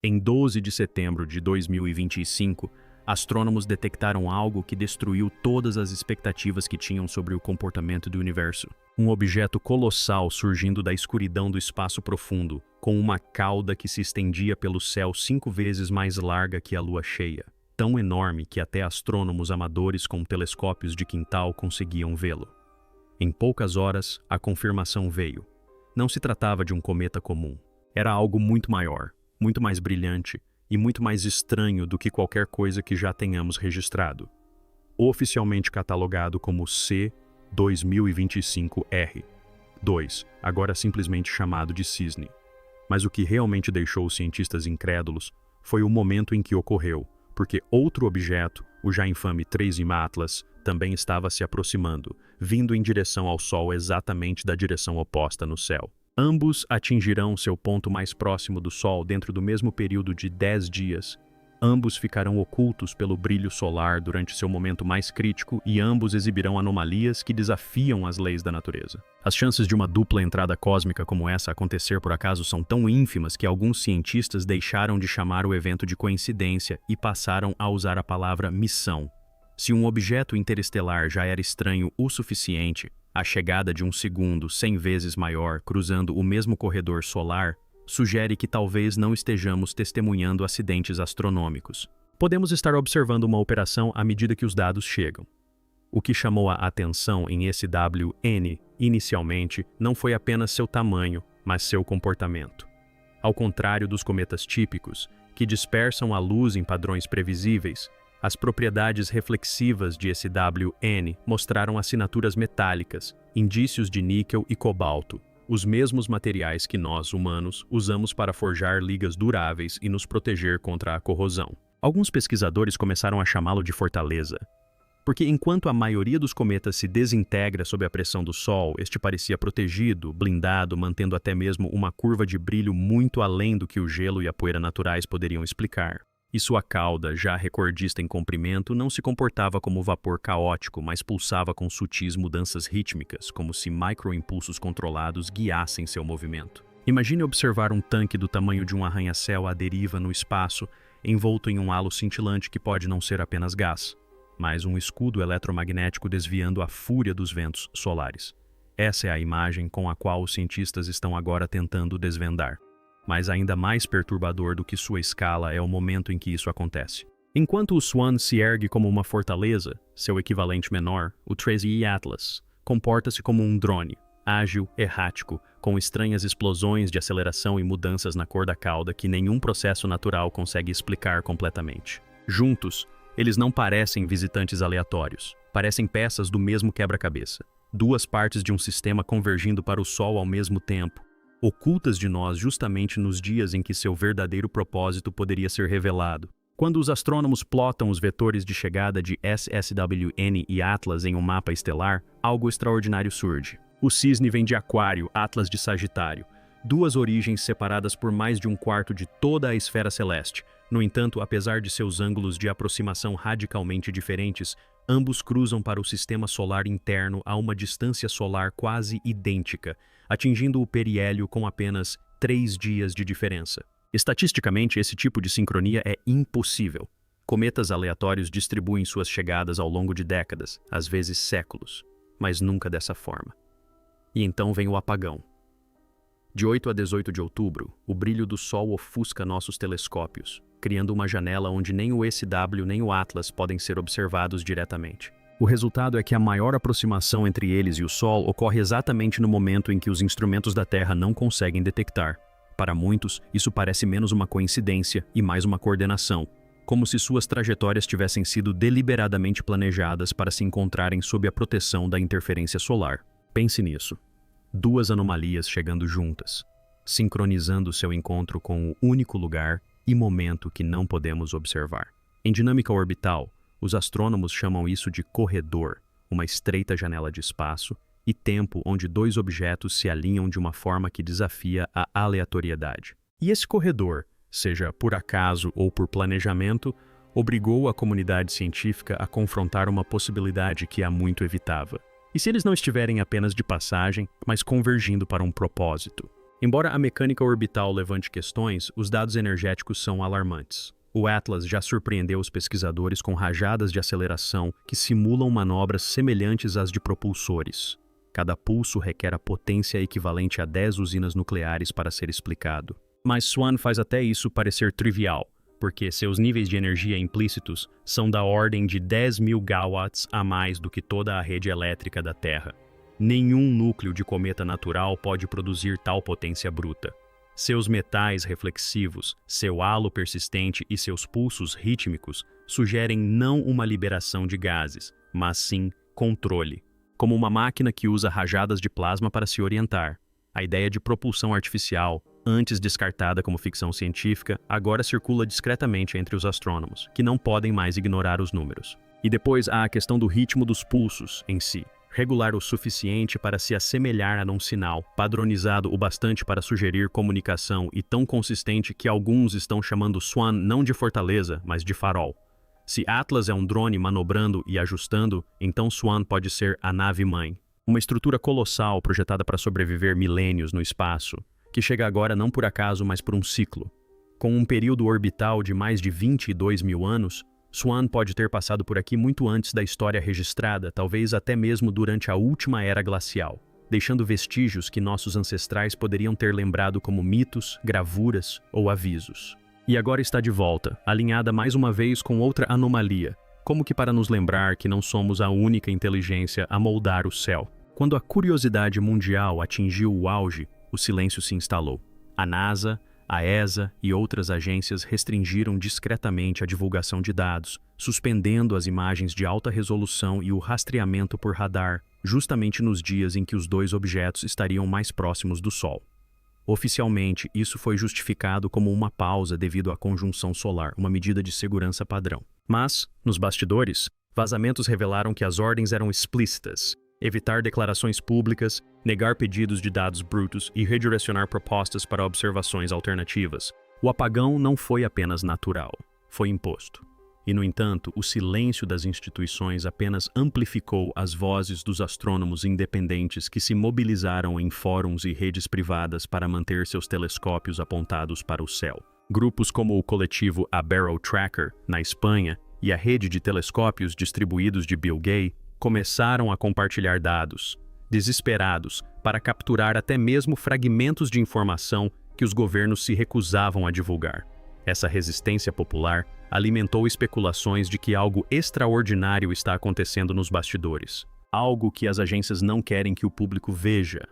Em 12 de setembro de 2025, astrônomos detectaram algo que destruiu todas as expectativas que tinham sobre o comportamento do universo. Um objeto colossal surgindo da escuridão do espaço profundo, com uma cauda que se estendia pelo céu 5 vezes mais larga que a lua cheia, tão enorme que até astrônomos amadores com telescópios de quintal conseguiam vê-lo. Em poucas horas, a confirmação veio. Não se tratava de um cometa comum. Era algo muito maior, muito mais brilhante e muito mais estranho do que qualquer coisa que já tenhamos registrado. Oficialmente catalogado como C-2025R2, agora simplesmente chamado de Cisne. Mas o que realmente deixou os cientistas incrédulos foi o momento em que ocorreu, porque outro objeto, o já infame 3M Atlas, também estava se aproximando, vindo em direção ao Sol exatamente da direção oposta no céu. Ambos atingirão seu ponto mais próximo do Sol dentro do mesmo período de 10 dias. Ambos ficarão ocultos pelo brilho solar durante seu momento mais crítico e ambos exibirão anomalias que desafiam as leis da natureza. As chances de uma dupla entrada cósmica como essa acontecer por acaso são tão ínfimas que alguns cientistas deixaram de chamar o evento de coincidência e passaram a usar a palavra missão. Se um objeto interestelar já era estranho o suficiente, a chegada de um segundo 100 vezes maior cruzando o mesmo corredor solar sugere que talvez não estejamos testemunhando acidentes astronômicos. Podemos estar observando uma operação à medida que os dados chegam. O que chamou a atenção em SWN, inicialmente, não foi apenas seu tamanho, mas seu comportamento. Ao contrário dos cometas típicos, que dispersam a luz em padrões previsíveis, as propriedades reflexivas de SWN mostraram assinaturas metálicas, indícios de níquel e cobalto, os mesmos materiais que nós, humanos, usamos para forjar ligas duráveis e nos proteger contra a corrosão. Alguns pesquisadores começaram a chamá-lo de fortaleza, porque enquanto a maioria dos cometas se desintegra sob a pressão do Sol, este parecia protegido, blindado, mantendo até mesmo uma curva de brilho muito além do que o gelo e a poeira naturais poderiam explicar. E sua cauda, já recordista em comprimento, não se comportava como vapor caótico, mas pulsava com sutis mudanças rítmicas, como se microimpulsos controlados guiassem seu movimento. Imagine observar um tanque do tamanho de um arranha-céu à deriva no espaço, envolto em um halo cintilante que pode não ser apenas gás, mas um escudo eletromagnético desviando a fúria dos ventos solares. Essa é a imagem com a qual os cientistas estão agora tentando desvendar. Mas ainda mais perturbador do que sua escala é o momento em que isso acontece. Enquanto o Swan se ergue como uma fortaleza, seu equivalente menor, o 3E Atlas, comporta-se como um drone, ágil, errático, com estranhas explosões de aceleração e mudanças na cor da cauda que nenhum processo natural consegue explicar completamente. Juntos, eles não parecem visitantes aleatórios, parecem peças do mesmo quebra-cabeça, duas partes de um sistema convergindo para o Sol ao mesmo tempo, ocultas de nós justamente nos dias em que seu verdadeiro propósito poderia ser revelado. Quando os astrônomos plotam os vetores de chegada de SSWN e Atlas em um mapa estelar, algo extraordinário surge. O Cisne vem de Aquário, Atlas de Sagitário, duas origens separadas por mais de um quarto de toda a esfera celeste. No entanto, apesar de seus ângulos de aproximação radicalmente diferentes, ambos cruzam para o sistema solar interno a uma distância solar quase idêntica, atingindo o periélio com apenas 3 dias de diferença. Estatisticamente, esse tipo de sincronia é impossível. Cometas aleatórios distribuem suas chegadas ao longo de décadas, às vezes séculos, mas nunca dessa forma. E então vem o apagão. De 8 a 18 de outubro, o brilho do Sol ofusca nossos telescópios, criando uma janela onde nem o SW nem o Atlas podem ser observados diretamente. O resultado é que a maior aproximação entre eles e o Sol ocorre exatamente no momento em que os instrumentos da Terra não conseguem detectar. Para muitos, isso parece menos uma coincidência e mais uma coordenação, como se suas trajetórias tivessem sido deliberadamente planejadas para se encontrarem sob a proteção da interferência solar. Pense nisso. Duas anomalias chegando juntas, sincronizando seu encontro com o único lugar e momento que não podemos observar. Em dinâmica orbital, os astrônomos chamam isso de corredor, uma estreita janela de espaço e tempo onde dois objetos se alinham de uma forma que desafia a aleatoriedade. E esse corredor, seja por acaso ou por planejamento, obrigou a comunidade científica a confrontar uma possibilidade que há muito evitava. E se eles não estiverem apenas de passagem, mas convergindo para um propósito? Embora a mecânica orbital levante questões, os dados energéticos são alarmantes. O Atlas já surpreendeu os pesquisadores com rajadas de aceleração que simulam manobras semelhantes às de propulsores. Cada pulso requer a potência equivalente a 10 usinas nucleares para ser explicado. Mas Swan faz até isso parecer trivial, porque seus níveis de energia implícitos são da ordem de 10.000 gigawatts a mais do que toda a rede elétrica da Terra. Nenhum núcleo de cometa natural pode produzir tal potência bruta. Seus metais reflexivos, seu halo persistente e seus pulsos rítmicos sugerem não uma liberação de gases, mas sim controle. Como uma máquina que usa rajadas de plasma para se orientar. A ideia de propulsão artificial, antes descartada como ficção científica, agora circula discretamente entre os astrônomos, que não podem mais ignorar os números. E depois há a questão do ritmo dos pulsos em si. Regular o suficiente para se assemelhar a um sinal, padronizado o bastante para sugerir comunicação e tão consistente que alguns estão chamando Swan não de fortaleza, mas de farol. Se Atlas é um drone manobrando e ajustando, então Swan pode ser a nave-mãe. Uma estrutura colossal projetada para sobreviver milênios no espaço, que chega agora não por acaso, mas por um ciclo. Com um período orbital de mais de 22 mil anos, Swan pode ter passado por aqui muito antes da história registrada, talvez até mesmo durante a última era glacial, deixando vestígios que nossos ancestrais poderiam ter lembrado como mitos, gravuras ou avisos. E agora está de volta, alinhada mais uma vez com outra anomalia, como que para nos lembrar que não somos a única inteligência a moldar o céu. Quando a curiosidade mundial atingiu o auge, o silêncio se instalou. A NASA, a ESA e outras agências restringiram discretamente a divulgação de dados, suspendendo as imagens de alta resolução e o rastreamento por radar, justamente nos dias em que os dois objetos estariam mais próximos do Sol. Oficialmente, isso foi justificado como uma pausa devido à conjunção solar, uma medida de segurança padrão. Mas, nos bastidores, vazamentos revelaram que as ordens eram explícitas: evitar declarações públicas, negar pedidos de dados brutos e redirecionar propostas para observações alternativas. O apagão não foi apenas natural, foi imposto. E, no entanto, o silêncio das instituições apenas amplificou as vozes dos astrônomos independentes que se mobilizaram em fóruns e redes privadas para manter seus telescópios apontados para o céu. Grupos como o coletivo A Barrow Tracker, na Espanha, e a rede de telescópios distribuídos de Bill Gay começaram a compartilhar dados, desesperados, para capturar até mesmo fragmentos de informação que os governos se recusavam a divulgar. Essa resistência popular alimentou especulações de que algo extraordinário está acontecendo nos bastidores, algo que as agências não querem que o público veja.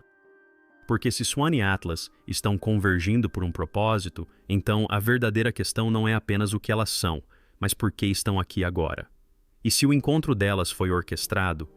Porque se Swan e Atlas estão convergindo por um propósito, então a verdadeira questão não é apenas o que elas são, mas por que estão aqui agora. E se o encontro delas foi orquestrado,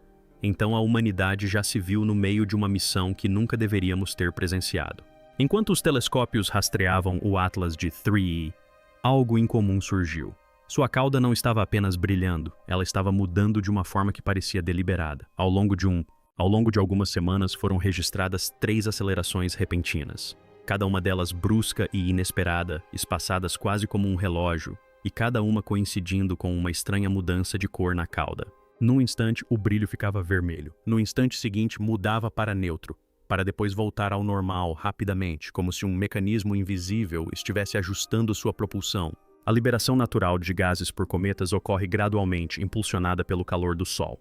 então a humanidade já se viu no meio de uma missão que nunca deveríamos ter presenciado. Enquanto os telescópios rastreavam o Atlas de 3E, algo incomum surgiu. Sua cauda não estava apenas brilhando, ela estava mudando de uma forma que parecia deliberada. Ao longo de algumas semanas foram registradas 3 acelerações repentinas, cada uma delas brusca e inesperada, espaçadas quase como um relógio, e cada uma coincidindo com uma estranha mudança de cor na cauda. Num instante, o brilho ficava vermelho. No instante seguinte, mudava para neutro, para depois voltar ao normal rapidamente, como se um mecanismo invisível estivesse ajustando sua propulsão. A liberação natural de gases por cometas ocorre gradualmente, impulsionada pelo calor do Sol.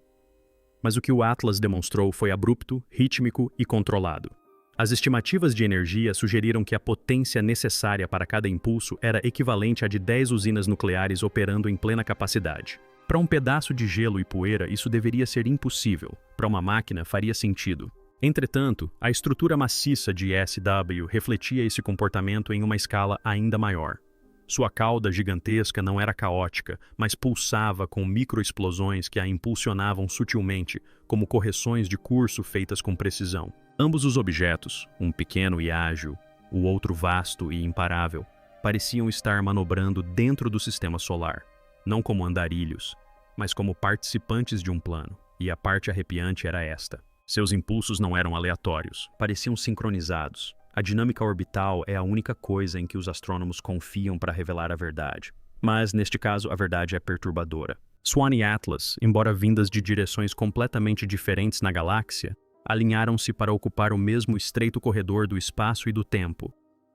Mas o que o Atlas demonstrou foi abrupto, rítmico e controlado. As estimativas de energia sugeriram que a potência necessária para cada impulso era equivalente à de 10 usinas nucleares operando em plena capacidade. Para um pedaço de gelo e poeira, isso deveria ser impossível. Para uma máquina, faria sentido. Entretanto, a estrutura maciça de SW refletia esse comportamento em uma escala ainda maior. Sua cauda gigantesca não era caótica, mas pulsava com microexplosões que a impulsionavam sutilmente, como correções de curso feitas com precisão. Ambos os objetos, um pequeno e ágil, o outro vasto e imparável, pareciam estar manobrando dentro do sistema solar, não como andarilhos, mas como participantes de um plano, e a parte arrepiante era esta. Seus impulsos não eram aleatórios, pareciam sincronizados. A dinâmica orbital é a única coisa em que os astrônomos confiam para revelar a verdade. Mas, neste caso, a verdade é perturbadora. Swan e Atlas, embora vindas de direções completamente diferentes na galáxia, alinharam-se para ocupar o mesmo estreito corredor do espaço e do tempo.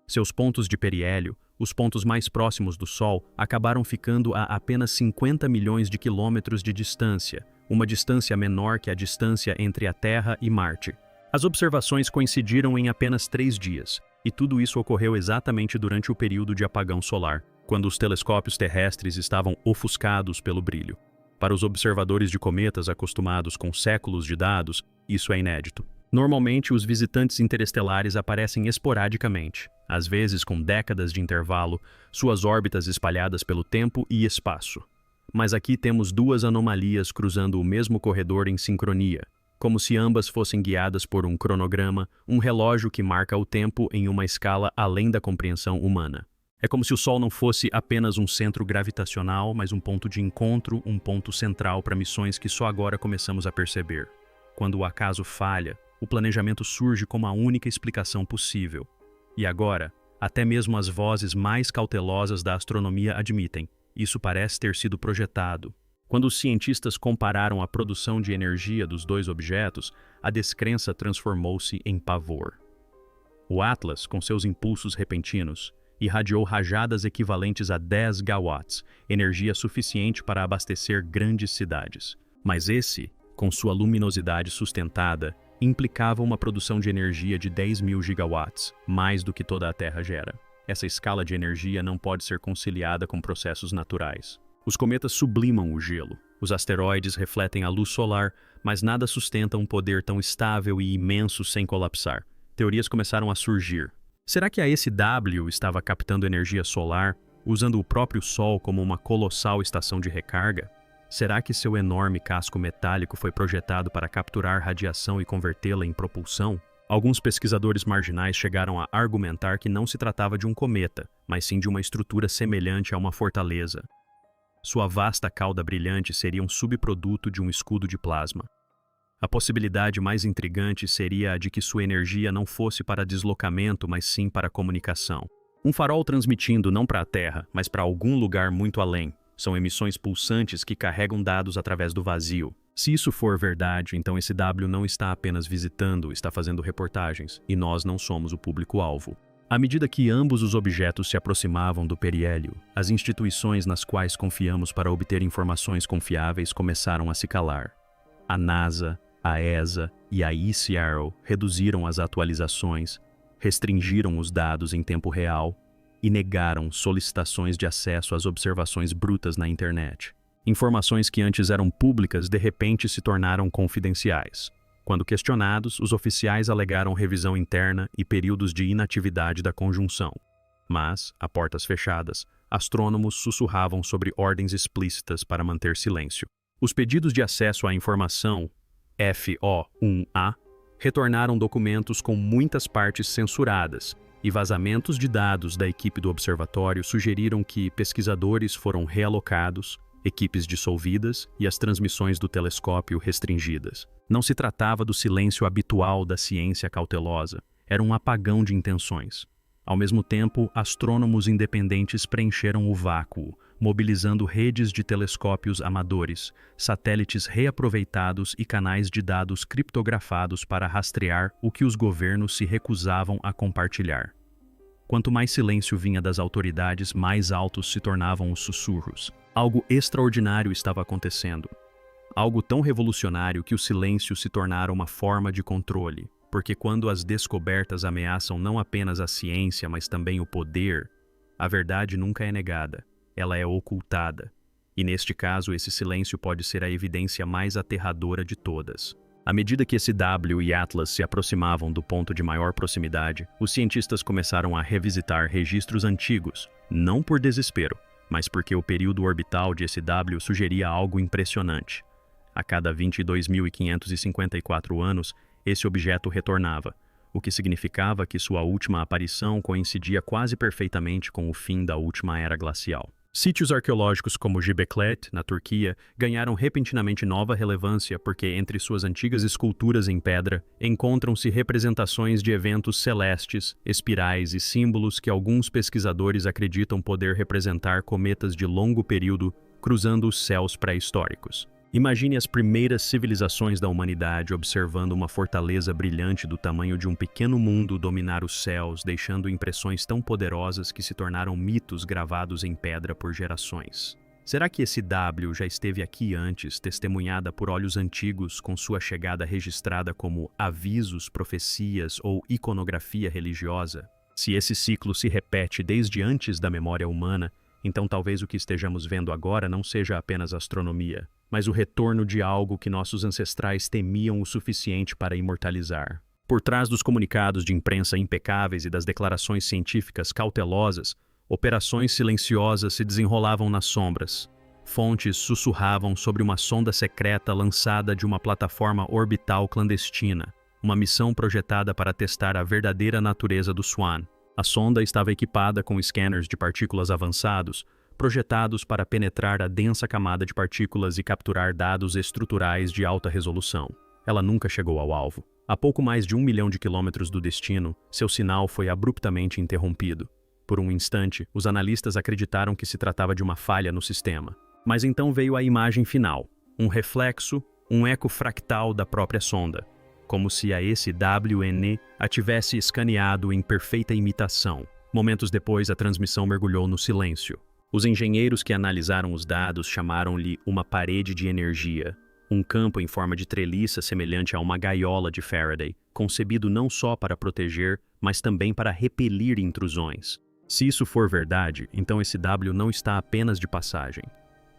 Seus pontos de periélio, os pontos mais próximos do Sol, acabaram ficando a apenas 50 milhões de quilômetros de distância, uma distância menor que a distância entre a Terra e Marte. As observações coincidiram em apenas 3 dias, e tudo isso ocorreu exatamente durante o período de apagão solar, quando os telescópios terrestres estavam ofuscados pelo brilho. Para os observadores de cometas acostumados com séculos de dados, isso é inédito. Normalmente, os visitantes interestelares aparecem esporadicamente, às vezes com décadas de intervalo, suas órbitas espalhadas pelo tempo e espaço. Mas aqui temos 2 anomalias cruzando o mesmo corredor em sincronia, como se ambas fossem guiadas por um cronograma, um relógio que marca o tempo em uma escala além da compreensão humana. É como se o Sol não fosse apenas um centro gravitacional, mas um ponto de encontro, um ponto central para missões que só agora começamos a perceber. Quando o acaso falha, o planejamento surge como a única explicação possível. E agora, até mesmo as vozes mais cautelosas da astronomia admitem, isso parece ter sido projetado. Quando os cientistas compararam a produção de energia dos 2 objetos, a descrença transformou-se em pavor. O Atlas, com seus impulsos repentinos, irradiou rajadas equivalentes a 10 gigawatts, energia suficiente para abastecer grandes cidades. Mas esse, com sua luminosidade sustentada, implicava uma produção de energia de 10.000 gigawatts, mais do que toda a Terra gera. Essa escala de energia não pode ser conciliada com processos naturais. Os cometas sublimam o gelo, os asteroides refletem a luz solar, mas nada sustenta um poder tão estável e imenso sem colapsar. Teorias começaram a surgir. Será que a ECW estava captando energia solar, usando o próprio Sol como uma colossal estação de recarga? Será que seu enorme casco metálico foi projetado para capturar radiação e convertê-la em propulsão? Alguns pesquisadores marginais chegaram a argumentar que não se tratava de um cometa, mas sim de uma estrutura semelhante a uma fortaleza. Sua vasta cauda brilhante seria um subproduto de um escudo de plasma. A possibilidade mais intrigante seria a de que sua energia não fosse para deslocamento, mas sim para comunicação. Um farol transmitindo não para a Terra, mas para algum lugar muito além. São emissões pulsantes que carregam dados através do vazio. Se isso for verdade, então esse W não está apenas visitando, está fazendo reportagens, e nós não somos o público-alvo. À medida que ambos os objetos se aproximavam do periélio, as instituições nas quais confiamos para obter informações confiáveis começaram a se calar. A NASA, a ESA e a ECRO reduziram as atualizações, restringiram os dados em tempo real e negaram solicitações de acesso às observações brutas na internet. Informações que antes eram públicas de repente se tornaram confidenciais. Quando questionados, os oficiais alegaram revisão interna e períodos de inatividade da conjunção. Mas, a portas fechadas, astrônomos sussurravam sobre ordens explícitas para manter silêncio. Os pedidos de acesso à informação, FO1A, retornaram documentos com muitas partes censuradas, e vazamentos de dados da equipe do observatório sugeriram que pesquisadores foram realocados, equipes dissolvidas e as transmissões do telescópio restringidas. Não se tratava do silêncio habitual da ciência cautelosa, era um apagão de intenções. Ao mesmo tempo, astrônomos independentes preencheram o vácuo, mobilizando redes de telescópios amadores, satélites reaproveitados e canais de dados criptografados para rastrear o que os governos se recusavam a compartilhar. Quanto mais silêncio vinha das autoridades, mais altos se tornavam os sussurros. Algo extraordinário estava acontecendo. Algo tão revolucionário que o silêncio se tornara uma forma de controle, porque quando as descobertas ameaçam não apenas a ciência, mas também o poder, a verdade nunca é negada, ela é ocultada. E neste caso, esse silêncio pode ser a evidência mais aterradora de todas. À medida que esse W e Atlas se aproximavam do ponto de maior proximidade, os cientistas começaram a revisitar registros antigos, não por desespero, mas porque o período orbital de SW sugeria algo impressionante. A cada 22.554 anos, esse objeto retornava, o que significava que sua última aparição coincidia quase perfeitamente com o fim da última era glacial. Sítios arqueológicos como Göbekli, na Turquia, ganharam repentinamente nova relevância porque, entre suas antigas esculturas em pedra, encontram-se representações de eventos celestes, espirais e símbolos que alguns pesquisadores acreditam poder representar cometas de longo período cruzando os céus pré-históricos. Imagine as primeiras civilizações da humanidade observando uma fortaleza brilhante do tamanho de um pequeno mundo dominar os céus, deixando impressões tão poderosas que se tornaram mitos gravados em pedra por gerações. Será que esse W já esteve aqui antes, testemunhada por olhos antigos, com sua chegada registrada como avisos, profecias ou iconografia religiosa? Se esse ciclo se repete desde antes da memória humana, então talvez o que estejamos vendo agora não seja apenas astronomia, mas o retorno de algo que nossos ancestrais temiam o suficiente para imortalizar. Por trás dos comunicados de imprensa impecáveis e das declarações científicas cautelosas, operações silenciosas se desenrolavam nas sombras. Fontes sussurravam sobre uma sonda secreta lançada de uma plataforma orbital clandestina, uma missão projetada para testar a verdadeira natureza do Swan. A sonda estava equipada com scanners de partículas avançados, projetados para penetrar a densa camada de partículas e capturar dados estruturais de alta resolução. Ela nunca chegou ao alvo. A pouco mais de 1 milhão de quilômetros do destino, seu sinal foi abruptamente interrompido. Por um instante, os analistas acreditaram que se tratava de uma falha no sistema. Mas então veio a imagem final, um reflexo, um eco fractal da própria sonda, como se a SWN a tivesse escaneado em perfeita imitação. Momentos depois, a transmissão mergulhou no silêncio. Os engenheiros que analisaram os dados chamaram-lhe uma parede de energia, um campo em forma de treliça semelhante a uma gaiola de Faraday, concebido não só para proteger, mas também para repelir intrusões. Se isso for verdade, então esse W não está apenas de passagem.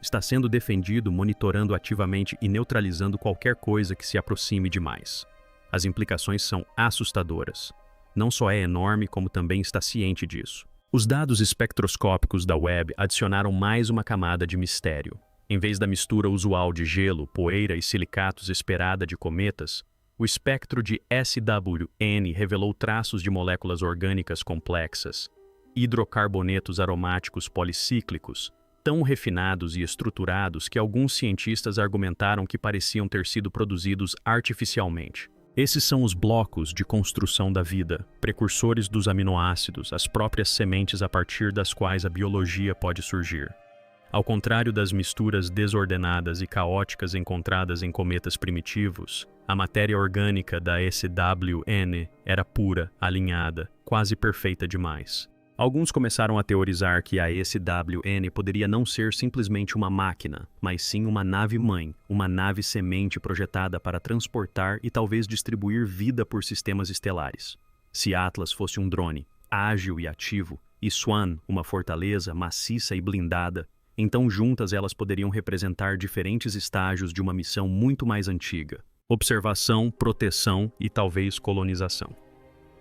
Está sendo defendido, monitorando ativamente e neutralizando qualquer coisa que se aproxime demais. As implicações são assustadoras. Não só é enorme, como também está ciente disso. Os dados espectroscópicos da Webb adicionaram mais uma camada de mistério. Em vez da mistura usual de gelo, poeira e silicatos esperada de cometas, o espectro de SWN revelou traços de moléculas orgânicas complexas, hidrocarbonetos aromáticos policíclicos, tão refinados e estruturados que alguns cientistas argumentaram que pareciam ter sido produzidos artificialmente. Esses são os blocos de construção da vida, precursores dos aminoácidos, as próprias sementes a partir das quais a biologia pode surgir. Ao contrário das misturas desordenadas e caóticas encontradas em cometas primitivos, a matéria orgânica da SWN era pura, alinhada, quase perfeita demais. Alguns começaram a teorizar que a SWN poderia não ser simplesmente uma máquina, mas sim uma nave-mãe, uma nave-semente projetada para transportar e talvez distribuir vida por sistemas estelares. Se Atlas fosse um drone, ágil e ativo, e Swan, uma fortaleza maciça e blindada, então juntas elas poderiam representar diferentes estágios de uma missão muito mais antiga: observação, proteção e talvez colonização.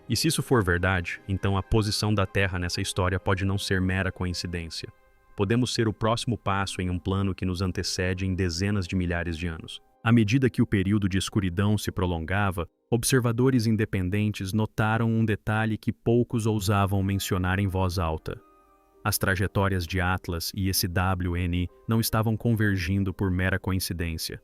E se isso for verdade, então a posição da Terra nessa história pode não ser mera coincidência. Podemos ser o próximo passo em um plano que nos antecede em dezenas de milhares de anos. À medida que o período de escuridão se prolongava, observadores independentes notaram um detalhe que poucos ousavam mencionar em voz alta. As trajetórias de Atlas e SWN não estavam convergindo por mera coincidência.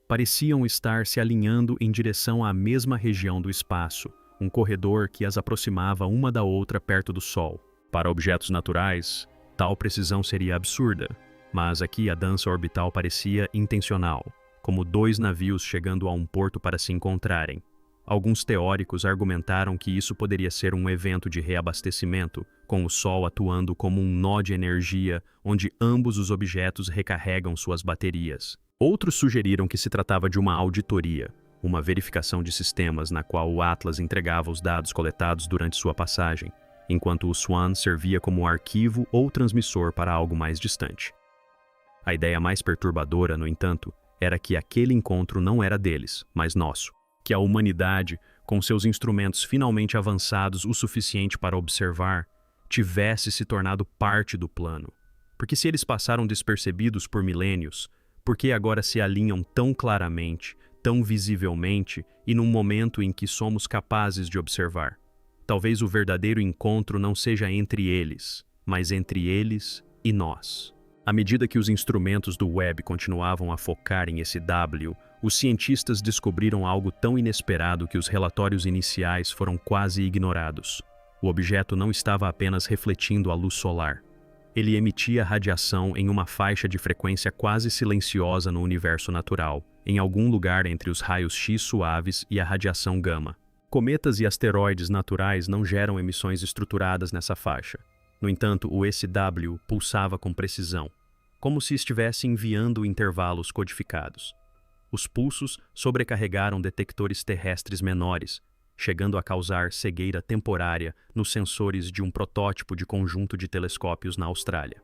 Pareciam estar se alinhando em direção à mesma região do espaço, um corredor que as aproximava uma da outra perto do Sol. Para objetos naturais, tal precisão seria absurda, mas aqui a dança orbital parecia intencional, como dois navios chegando a um porto para se encontrarem. Alguns teóricos argumentaram que isso poderia ser um evento de reabastecimento, com o Sol atuando como um nó de energia onde ambos os objetos recarregam suas baterias. Outros sugeriram que se tratava de uma auditoria, uma verificação de sistemas na qual o Atlas entregava os dados coletados durante sua passagem, enquanto o Swan servia como arquivo ou transmissor para algo mais distante. A ideia mais perturbadora, no entanto, era que aquele encontro não era deles, mas nosso, que a humanidade, com seus instrumentos finalmente avançados o suficiente para observar, tivesse se tornado parte do plano. Porque se eles passaram despercebidos por milênios, por que agora se alinham tão claramente, tão visivelmente e num momento em que somos capazes de observar? Talvez o verdadeiro encontro não seja entre eles, mas entre eles e nós. À medida que os instrumentos do Webb continuavam a focar em esse W, os cientistas descobriram algo tão inesperado que os relatórios iniciais foram quase ignorados. O objeto não estava apenas refletindo a luz solar. Ele emitia radiação em uma faixa de frequência quase silenciosa no universo natural, em algum lugar entre os raios X suaves e a radiação gama. Cometas e asteroides naturais não geram emissões estruturadas nessa faixa. No entanto, o SW pulsava com precisão, como se estivesse enviando intervalos codificados. Os pulsos sobrecarregaram detectores terrestres menores, chegando a causar cegueira temporária nos sensores de um protótipo de conjunto de telescópios na Austrália.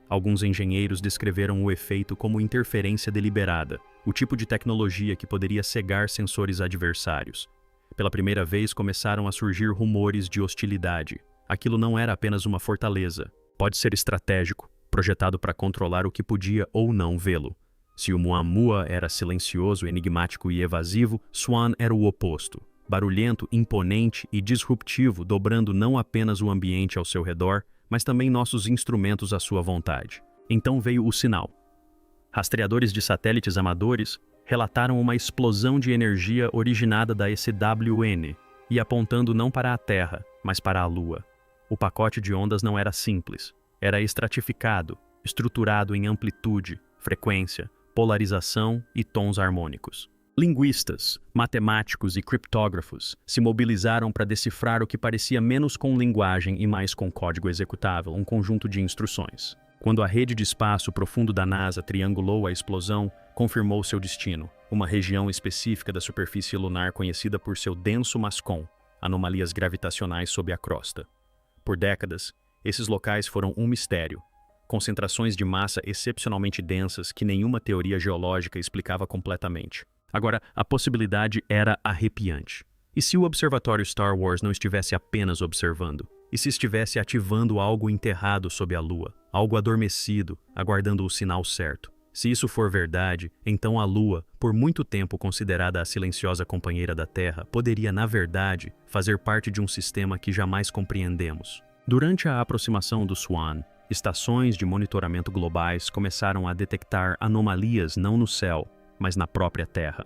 Alguns engenheiros descreveram o efeito como interferência deliberada, o tipo de tecnologia que poderia cegar sensores adversários. Pela primeira vez começaram a surgir rumores de hostilidade. Aquilo não era apenas uma fortaleza. Pode ser estratégico, projetado para controlar o que podia ou não vê-lo. Se o Muamua era silencioso, enigmático e evasivo, Swan era o oposto. Barulhento, imponente e disruptivo, dobrando não apenas o ambiente ao seu redor, mas também nossos instrumentos à sua vontade. Então veio o sinal. Rastreadores de satélites amadores relataram uma explosão de energia originada da SWN e apontando não para a Terra, mas para a Lua. O pacote de ondas não era simples. Era estratificado, estruturado em amplitude, frequência, polarização e tons harmônicos. Linguistas, matemáticos e criptógrafos se mobilizaram para decifrar o que parecia menos com linguagem e mais com código executável, um conjunto de instruções. Quando a rede de espaço profundo da NASA triangulou a explosão, confirmou seu destino, uma região específica da superfície lunar conhecida por seu denso MASCOM, anomalias gravitacionais sob a crosta. Por décadas, esses locais foram um mistério, concentrações de massa excepcionalmente densas que nenhuma teoria geológica explicava completamente. Agora, a possibilidade era arrepiante. E se o observatório Star Wars não estivesse apenas observando? E se estivesse ativando algo enterrado sob a Lua, algo adormecido, aguardando o sinal certo? Se isso for verdade, então a Lua, por muito tempo considerada a silenciosa companheira da Terra, poderia, na verdade, fazer parte de um sistema que jamais compreendemos. Durante a aproximação do Swan, estações de monitoramento globais começaram a detectar anomalias não no céu, mas na própria Terra.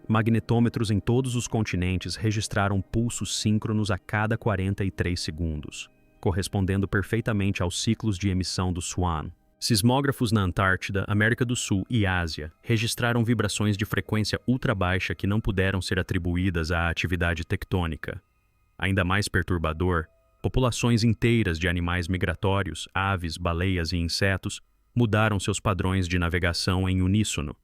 Magnetômetros em todos os continentes registraram pulsos síncronos a cada 43 segundos, correspondendo perfeitamente aos ciclos de emissão do Swan. Sismógrafos na Antártida, América do Sul e Ásia registraram vibrações de frequência ultrabaixa que não puderam ser atribuídas à atividade tectônica. Ainda mais perturbador, populações inteiras de animais migratórios, aves, baleias e insetos mudaram seus padrões de navegação em uníssono,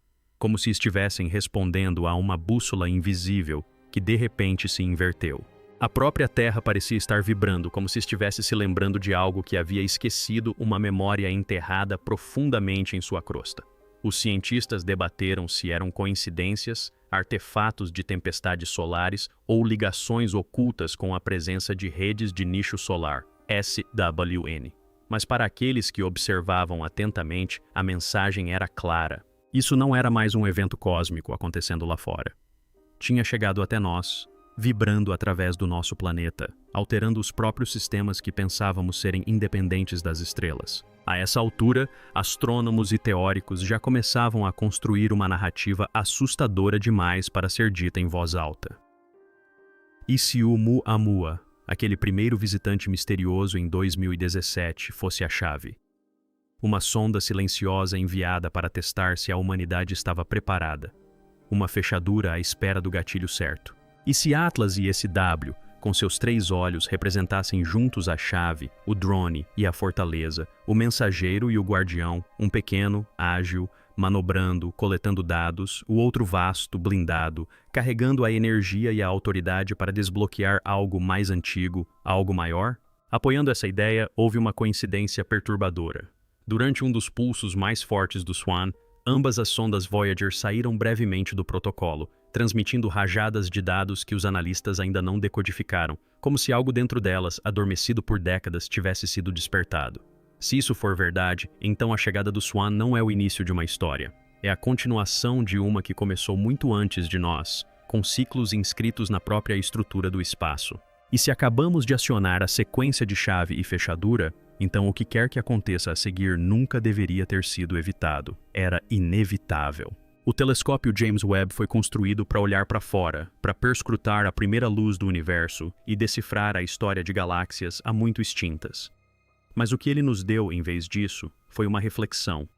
como se estivessem respondendo a uma bússola invisível que de repente se inverteu. A própria Terra parecia estar vibrando, como se estivesse se lembrando de algo que havia esquecido, uma memória enterrada profundamente em sua crosta. Os cientistas debateram se eram coincidências, artefatos de tempestades solares ou ligações ocultas com a presença de redes de nicho solar, SWN. Mas para aqueles que observavam atentamente, a mensagem era clara. Isso não era mais um evento cósmico acontecendo lá fora. Tinha chegado até nós, vibrando através do nosso planeta, alterando os próprios sistemas que pensávamos serem independentes das estrelas. A essa altura, astrônomos e teóricos já começavam a construir uma narrativa assustadora demais para ser dita em voz alta. E se o Muamua, aquele primeiro visitante misterioso em 2017, fosse a chave? Uma sonda silenciosa enviada para testar se a humanidade estava preparada. Uma fechadura à espera do gatilho certo. E se Atlas e SW, com seus 3 olhos, representassem juntos a chave, o drone e a fortaleza, o mensageiro e o guardião, um pequeno, ágil, manobrando, coletando dados, o outro vasto, blindado, carregando a energia e a autoridade para desbloquear algo mais antigo, algo maior? Apoiando essa ideia, houve uma coincidência perturbadora. Durante um dos pulsos mais fortes do Swan, ambas as sondas Voyager saíram brevemente do protocolo, transmitindo rajadas de dados que os analistas ainda não decodificaram, como se algo dentro delas, adormecido por décadas, tivesse sido despertado. Se isso for verdade, então a chegada do Swan não é o início de uma história. É a continuação de uma que começou muito antes de nós, com ciclos inscritos na própria estrutura do espaço. E se acabamos de acionar a sequência de chave e fechadura, então o que quer que aconteça a seguir nunca deveria ter sido evitado. Era inevitável. O telescópio James Webb foi construído para olhar para fora, para perscrutar a primeira luz do universo e decifrar a história de galáxias há muito extintas. Mas o que ele nos deu, em vez disso, foi uma reflexão.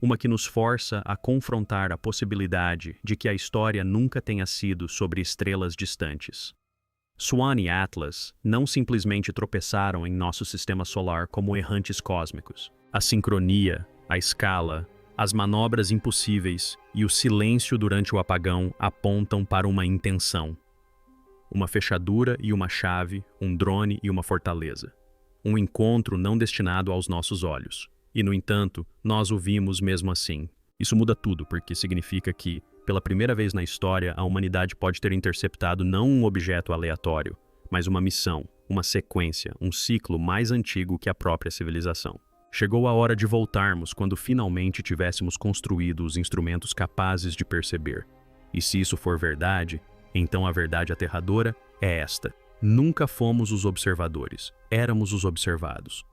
Uma que nos força a confrontar a possibilidade de que a história nunca tenha sido sobre estrelas distantes. Swan e Atlas não simplesmente tropeçaram em nosso sistema solar como errantes cósmicos. A sincronia, a escala, as manobras impossíveis e o silêncio durante o apagão apontam para uma intenção. Uma fechadura e uma chave, um drone e uma fortaleza. Um encontro não destinado aos nossos olhos. E, no entanto, nós o vimos mesmo assim. Isso muda tudo, porque significa que, pela primeira vez na história, a humanidade pode ter interceptado não um objeto aleatório, mas uma missão, uma sequência, um ciclo mais antigo que a própria civilização. Chegou a hora de voltarmos quando finalmente tivéssemos construído os instrumentos capazes de perceber. E se isso for verdade, então a verdade aterradora é esta. Nunca fomos os observadores, éramos os observados.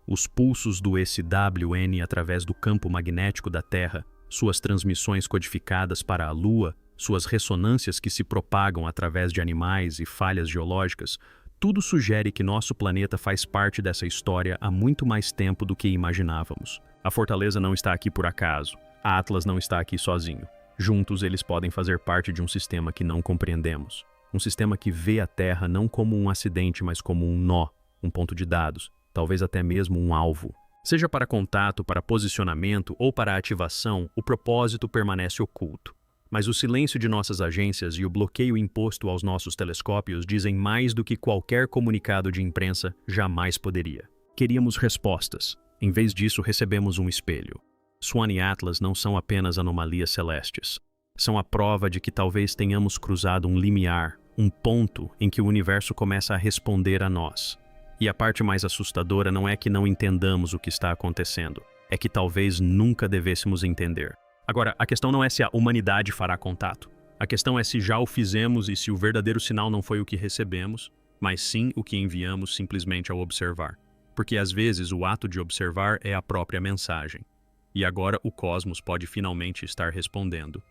Os pulsos do SWN através do campo magnético da Terra, suas transmissões codificadas para a Lua, suas ressonâncias que se propagam através de animais e falhas geológicas, tudo sugere que nosso planeta faz parte dessa história há muito mais tempo do que imaginávamos. A Fortaleza não está aqui por acaso. A Atlas não está aqui sozinho. Juntos eles podem fazer parte de um sistema que não compreendemos. Um sistema que vê a Terra não como um acidente, mas como um nó, um ponto de dados, talvez até mesmo um alvo. Seja para contato, para posicionamento ou para ativação, o propósito permanece oculto. Mas o silêncio de nossas agências e o bloqueio imposto aos nossos telescópios dizem mais do que qualquer comunicado de imprensa jamais poderia. Queríamos respostas. Em vez disso, recebemos um espelho. Swan e Atlas não são apenas anomalias celestes. São a prova de que talvez tenhamos cruzado um limiar, um ponto em que o universo começa a responder a nós. E a parte mais assustadora não é que não entendamos o que está acontecendo, é que talvez nunca devêssemos entender. Agora, a questão não é se a humanidade fará contato. A questão é se já o fizemos e se o verdadeiro sinal não foi o que recebemos, mas sim o que enviamos simplesmente ao observar. Porque às vezes o ato de observar é a própria mensagem. E agora o cosmos pode finalmente estar respondendo.